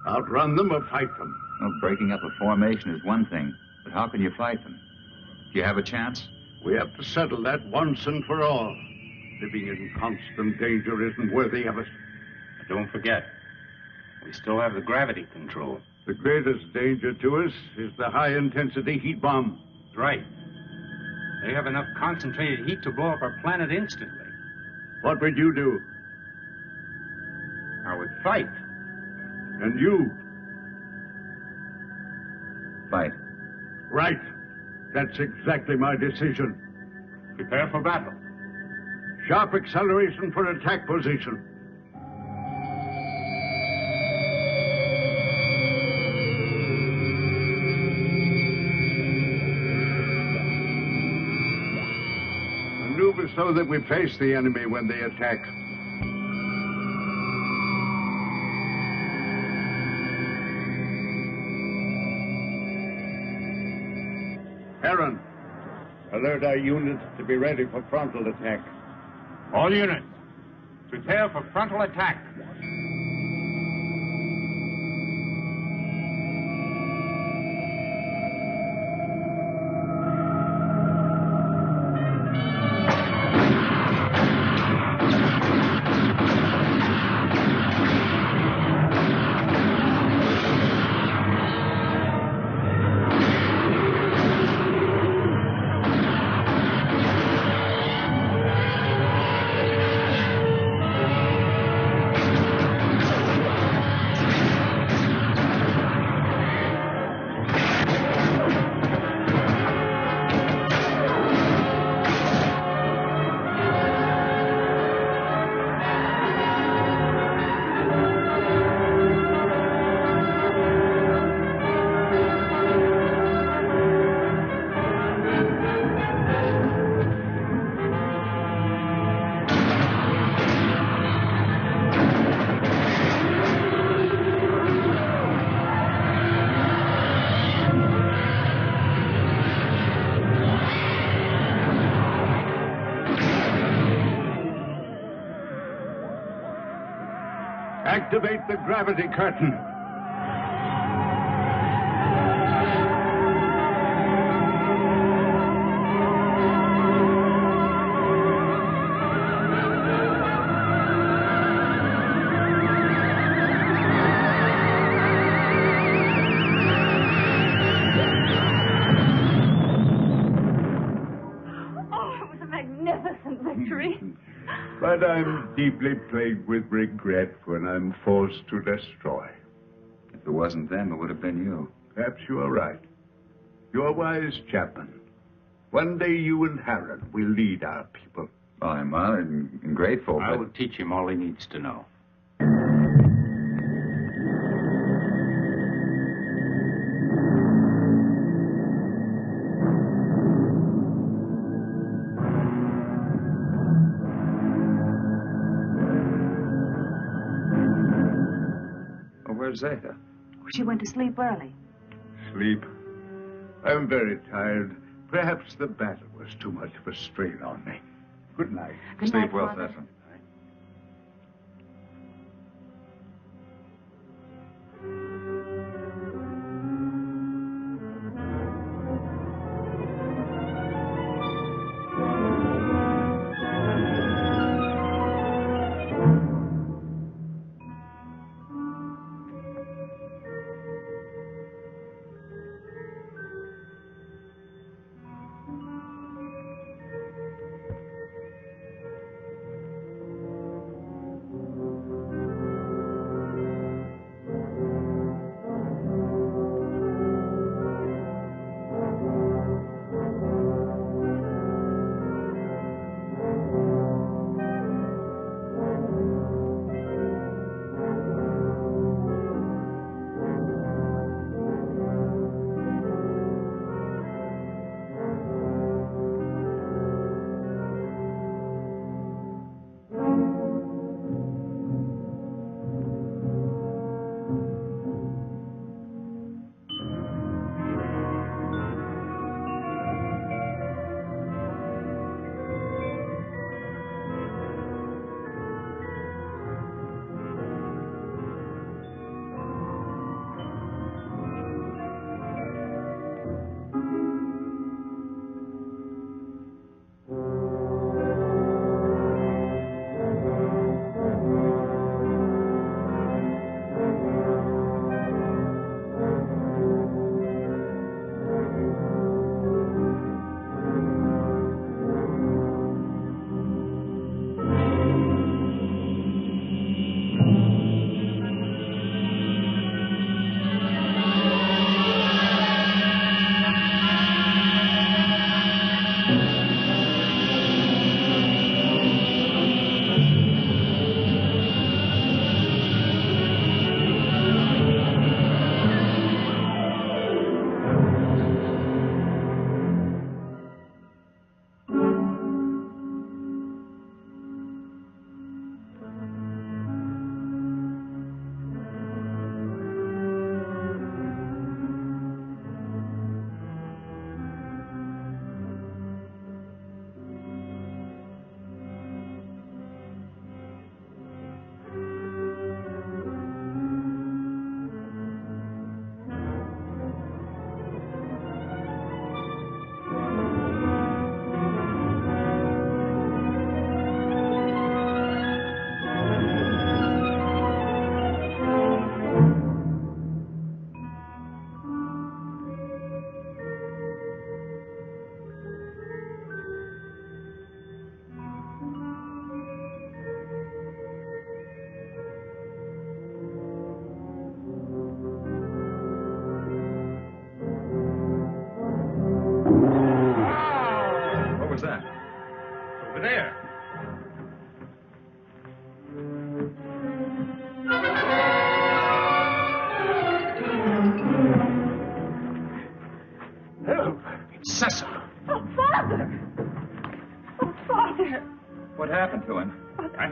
Outrun them or fight them. Well, breaking up a formation is one thing, but how can you fight them? Do you have a chance? We have to settle that once and for all. Living in constant danger isn't worthy of us. Don't forget, we still have the gravity control. The greatest danger to us is the high-intensity heat bomb. Right. They have enough concentrated heat to blow up our planet instantly. What would you do? I would fight. And you? Fight. Right. That's exactly my decision. Prepare for battle. Sharp acceleration for attack position. Maneuver so that we face the enemy when they attack. Aaron, alert our units to be ready for frontal attack. All units, prepare for frontal attack. Activate the gravity curtain. Oh, it was a magnificent victory. But I'm deeply plagued with regret when I'm forced to destroy. If it wasn't them, it would have been you. Perhaps you are right. You're wise, Chapman. One day you and Harold will lead our people. Well, I'm honored and grateful, I but... will teach him all he needs to know. Well, where's Zeta? She went to sleep early. Sleep. I'm very tired. Perhaps the battle was too much of a strain on me. Good night. Good Sleep night, well, Father. Zeta.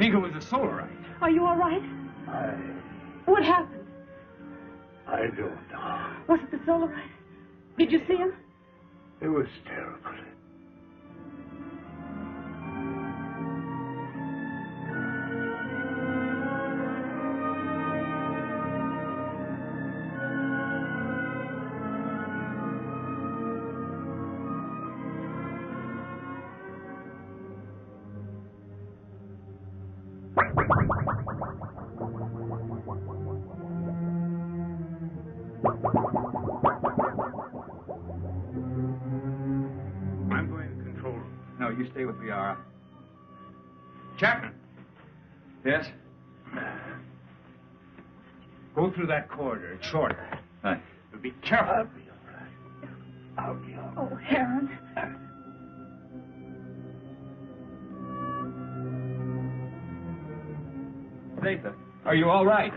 think it was a solarite. Are you all right? What happened? I don't know. Was it the solarite? Did you see him? It was terrible. I'm going to control room. No, you stay with Liara. Chapman, Yes? go through that corridor. It's shorter. Hi. But be careful. Oh, Heron. Zatha, are you all right?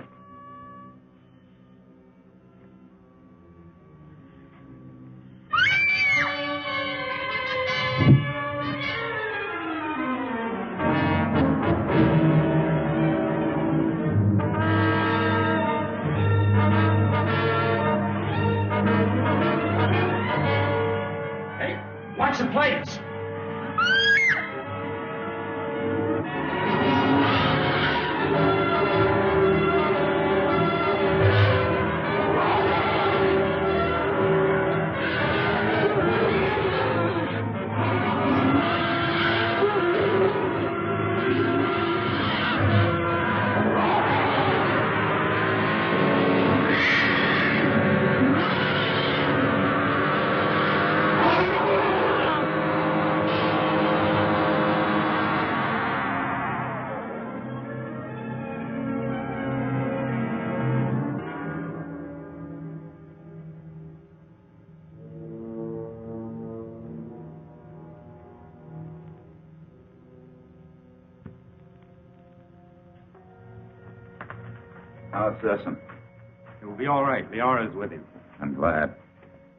Hey, watch the plates. How's Sesson? It will be all right. Liara's with him. I'm glad.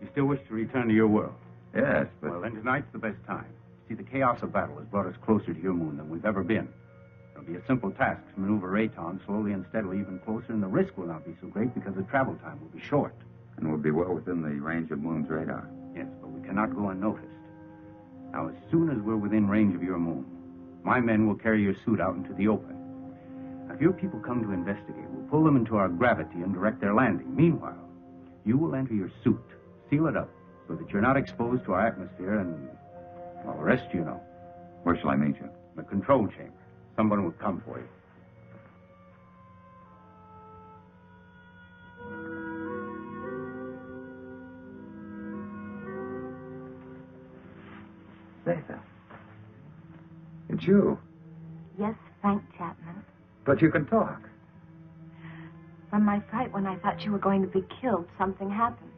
You still wish to return to your world? Yes, but... Well, then tonight's the best time. See, the chaos of battle has brought us closer to your moon than we've ever been. It'll be a simple task to maneuver Rayton slowly and steadily even closer, and the risk will not be so great because the travel time will be short. And we'll be well within the range of Moon's radar. Yes, but we cannot go unnoticed. Now, as soon as we're within range of your moon, my men will carry your suit out into the open. Now, if your people come to investigate, we'll pull them into our gravity and direct their landing. Meanwhile, you will enter your suit, seal it up, so that you're not exposed to our atmosphere and, well, the rest you know. Where shall I meet you? The control chamber. Someone will come for you. Zatha. It's you. Yes, Frank Chapman. But you can talk. From my fright when I thought you were going to be killed, something happened.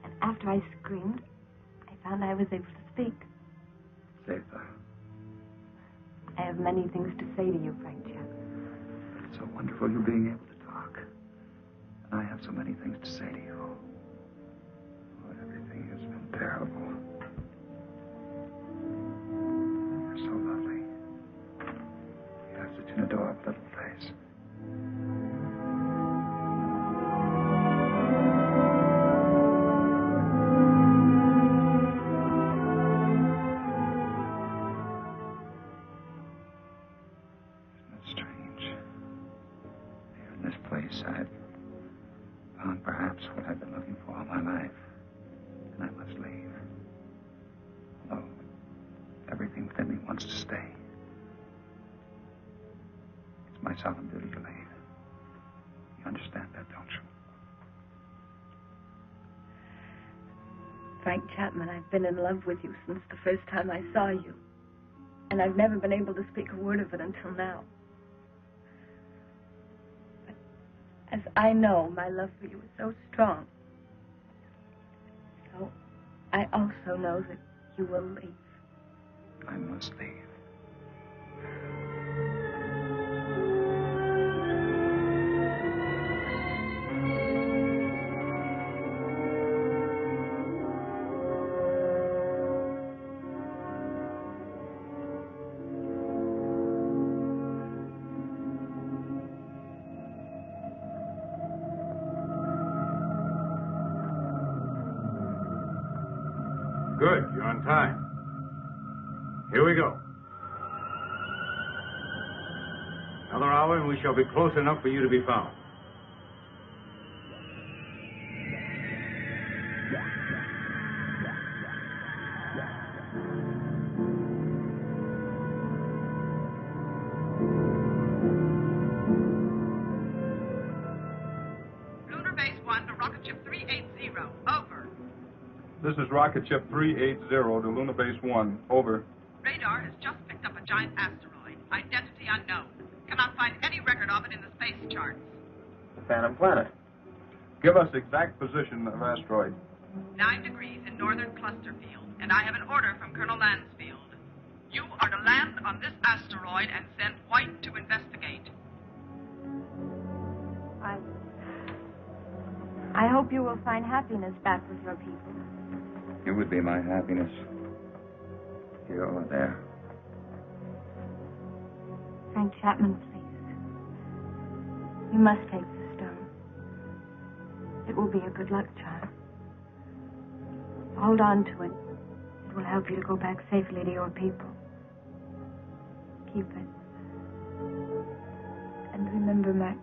And after I screamed, I found I was able to speak. Zatha. I have many things to say to you, Frank Chapman. It's so wonderful you being able to talk. And I have so many things to say to you. Oh, everything has been terrible. You're so lovely. You have such an adorable little face. I've found perhaps what I've been looking for all my life. And I must leave. Although everything within me wants to stay. It's my solemn duty to leave. You understand that, don't you? Frank Chapman, I've been in love with you since the first time I saw you. And I've never been able to speak a word of it until now. As I know, my love for you is so strong. So, I also know that you will leave. I must leave. Good. You're on time. Here we go. Another hour and we shall be close enough for you to be found. Lunar Base 1 to Rocket Ship 380. Over. This is Rocket Ship 380 to Lunar Base 1. Over. Radar has just picked up a giant asteroid. Identity unknown. Cannot find any record of it in the space charts. The Phantom Planet. Give us exact position of asteroid. 9 degrees in northern cluster field, and I have an order from Colonel Lansfield. You are to land on this asteroid and send White to investigate. I hope you will find happiness back with your people. It would be my happiness. Here or there. Frank Chapman, please. You must take the stone. It will be a good luck charm. Hold on to it. It will help you to go back safely to your people. Keep it. And remember my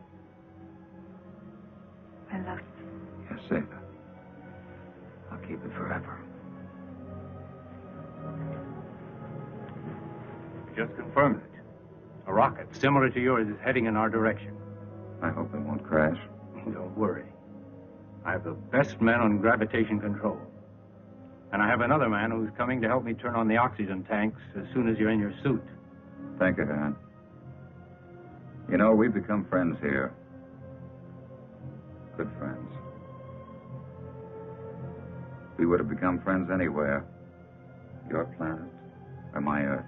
love. Yes, Zeta. I'll keep it forever. Just confirmed it. A rocket similar to yours is heading in our direction. I hope it won't crash. Don't worry. I have the best man on gravitation control. And I have another man who's coming to help me turn on the oxygen tanks as soon as you're in your suit. Thank you, Han. You know, we've become friends here. Good friends. We would have become friends anywhere. Your planet or my Earth.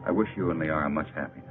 I wish you and Liara much happiness.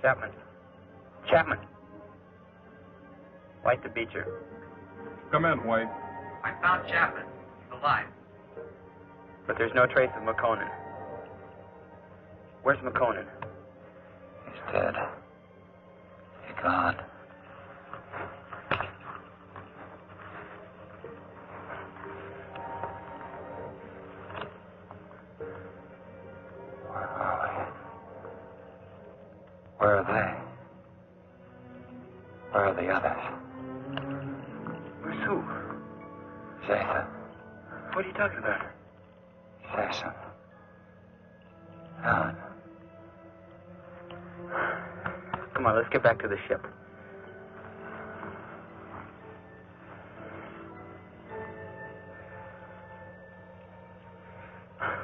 Chapman. Chapman. White to Beecher. Come in, White. I found Chapman. He's alive. But there's no trace of McConan. Where's McConan? He's dead. He's gone. Where are they? Where are the others? Where's who? Zeta. What are you talking about? Jason. Helen. Come on, let's get back to the ship.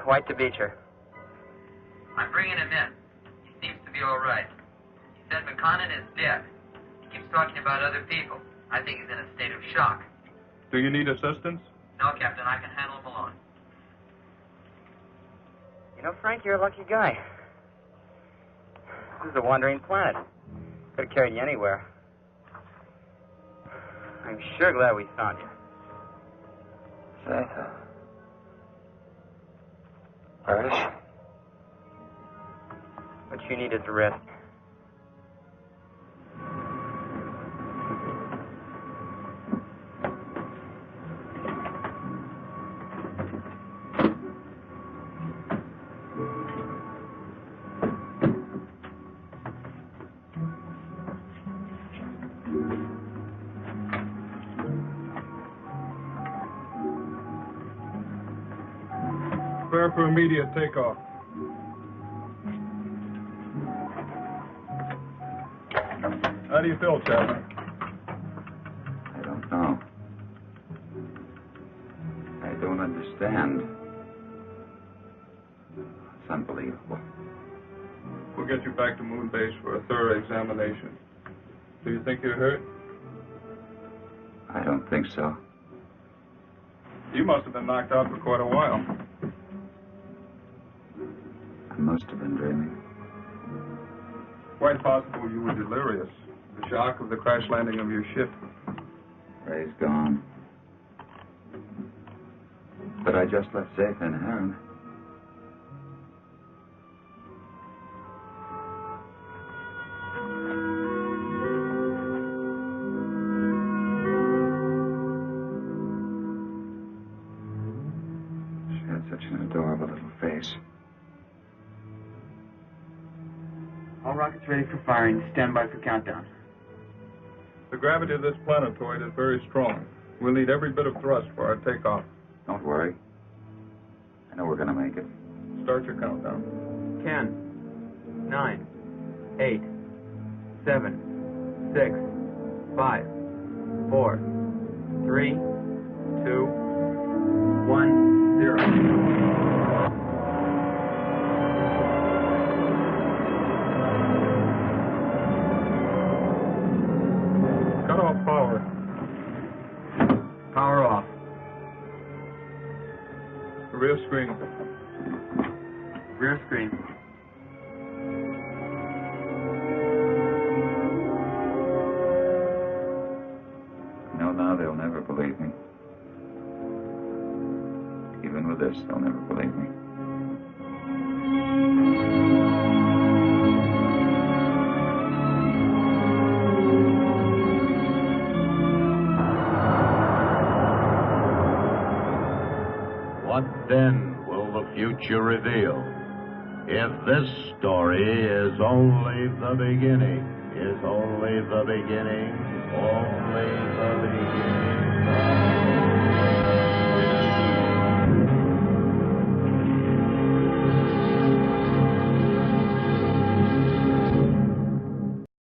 White to Beecher. I'm bringing him in. He seems to be all right. He said McConan is dead. He keeps talking about other people. I think he's in a state of shock. Do you need assistance? No, Captain, I can handle him alone. You know, Frank, you're a lucky guy. This is a wandering planet. Could have carried you anywhere. I'm sure glad we found you. Zeta. Where is she? What you need is a rest. Prepare for immediate takeoff. How do you feel, Chapman? I don't know. I don't understand. It's unbelievable. We'll get you back to Moon Base for a thorough examination. Do you think you're hurt? I don't think so. You must have been knocked out for quite a while. I must have been dreaming. Quite possible you were delirious. The shock of the crash landing of your ship. Ray's gone. But I just left safe in Heron. She had such an adorable little face. All rockets ready for firing. Stand by for countdown. The gravity of this planetoid is very strong. We'll need every bit of thrust for our takeoff. Don't worry. I know we're gonna make it. Start your countdown. 10, 9, 8, 7, 6, 5, 4, 3, 2, 1, 0. Power off. Rear screen. Rear screen. No, now they'll never believe me. Even with this, they'll never believe me. What then will the future reveal? If this story is only the beginning, only the beginning.